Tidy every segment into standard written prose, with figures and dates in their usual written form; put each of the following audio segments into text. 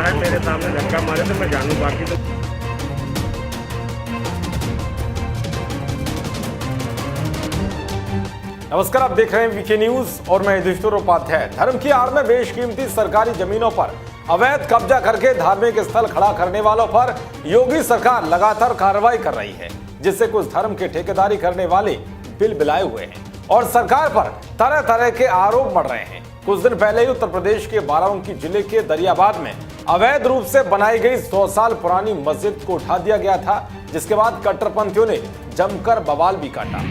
है मेरे सामने धक्का मारे तो मैं जानू, बाकी तो नमस्कार, आप देख रहे हैं वीके न्यूज और मैं युधिष्ठिर उपाध्याय। धर्म की आड़ में बेशकीमती सरकारी जमीनों पर अवैध कब्जा करके धार्मिक स्थल खड़ा करने वालों पर योगी सरकार लगातार कार्रवाई कर रही है, जिससे कुछ धर्म के ठेकेदारी करने वाले बिलबिलाए हुए हैं और सरकार पर तरह तरह के आरोप बढ़ रहे हैं। कुछ दिन पहले ही उत्तर प्रदेश के बाराबंकी जिले के दरियाबाद में अवैध रूप से बनाई गई 100 साल पुरानी मस्जिद को उठा दिया गया था, जिसके बाद कट्टरपंथियों ने जमकर बवाल भी काटा।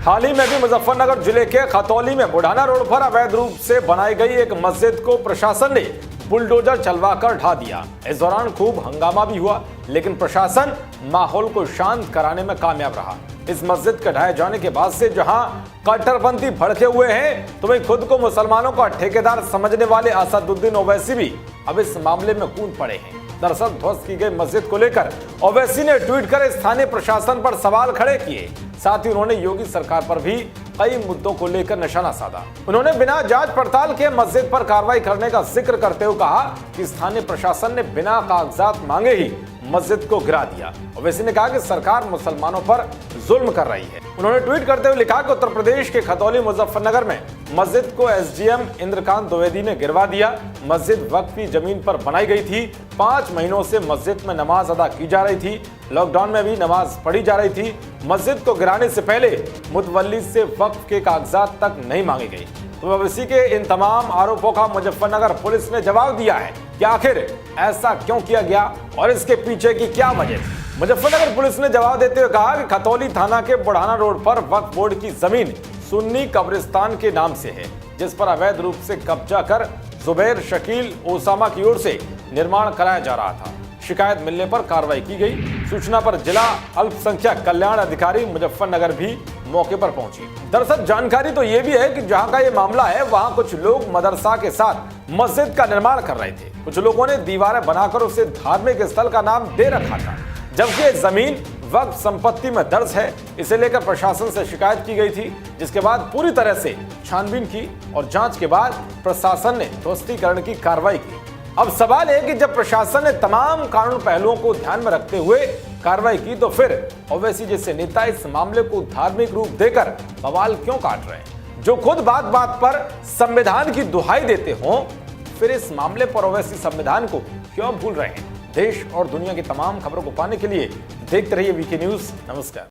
हाल ही में भी मुजफ्फरनगर जिले के खतौली में बुढ़ाना रोड पर अवैध रूप से बनाई गई एक मस्जिद को प्रशासन ने बुलडोजर चलवाकर ढा दिया। इस दौरान खूब हंगामा भी हुआ, लेकिन प्रशासन माहौल को शांत कराने में कामयाब रहा। इस मस्जिद के ढाए जाने के बाद से जहां कट्टरपंथी भड़के हुए हैं, तो वहीं खुद को मुसलमानों का ठेकेदार समझने वाले असदुद्दीन ओवैसी भी अब इस मामले में कूद पड़े हैं। दरअसल ध्वस्त की गई मस्जिद को लेकर ओवैसी ने ट्वीट कर स्थानीय प्रशासन पर सवाल खड़े किए। साथ ही उन्होंने योगी सरकार पर भी कई मुद्दों को लेकर निशाना साधा। उन्होंने बिना जांच पड़ताल के मस्जिद पर कार्रवाई करने का जिक्र करते हुए कहा कि स्थानीय प्रशासन ने बिना कागजात मांगे ही मस्जिद को गिरा दिया। ओवैसी ने कहा कि सरकार मुसलमानों पर जुल्म कर रही है। उन्होंने ट्वीट करते हुए लिखा कि उत्तर प्रदेश के खतौली मुजफ्फरनगर में मस्जिद को एसडीएम इंद्रकांत द्विवेदी ने गिरवा दिया। मस्जिद वक्फ की जमीन पर बनाई गई थी। 5 महीनों से मस्जिद में नमाज अदा की जा रही थी। लॉकडाउन में भी नमाज पढ़ी जा रही थी। मस्जिद को गिराने से पहले मुतवल्ली से वक्फ के कागजात तक नहीं मांगी गई। तो ओवैसी के इन तमाम आरोपों का मुजफ्फरनगर पुलिस ने जवाब दिया है कि आखिर ऐसा क्यों किया गया और इसके पीछे की क्या वजह थी। मुजफ्फरनगर पुलिस ने जवाब देते हुए कहा कि खतौली थाना के बुढ़ाना रोड पर वक्फ बोर्ड की जमीन सुन्नी कब्रिस्तान के नाम से है, जिस पर अवैध रूप से कब्जा कर जुबैर शकील ओसामा की ओर से निर्माण कराया जा रहा था। शिकायत मिलने पर कार्रवाई की गई। सूचना पर जिला अल्पसंख्यक कल्याण अधिकारी मुजफ्फरनगर भी मौके पर पहुंची। दरअसल जानकारी तो ये भी है कि जहां का ये मामला है, वहां कुछ लोग मदरसा के साथ मस्जिद का निर्माण कर रहे थे। कुछ लोगों ने दीवारें बनाकर उसे धार्मिक स्थल का नाम दे रखा था, जबकि ये जमीन वक्फ संपत्ति में दर्ज है। इसे लेकर प्रशासन से शिकायत की गई थी, जिसके बाद पूरी तरह से छानबीन की और जांच के बाद प्रशासन ने ध्वस्तीकरण की कार्रवाई की। अब सवाल है कि जब प्रशासन ने तमाम कानून पहलुओं को ध्यान में रखते हुए कार्रवाई की, तो फिर ओवैसी जैसे नेता इस मामले को धार्मिक रूप देकर बवाल क्यों काट रहे हैं? जो खुद बात बात पर संविधान की दुहाई देते हों, फिर इस मामले पर ओवैसी संविधान को क्यों भूल रहे हैं? देश और दुनिया की तमाम खबरों को पाने के लिए देखते रहिए वीके न्यूज। नमस्कार।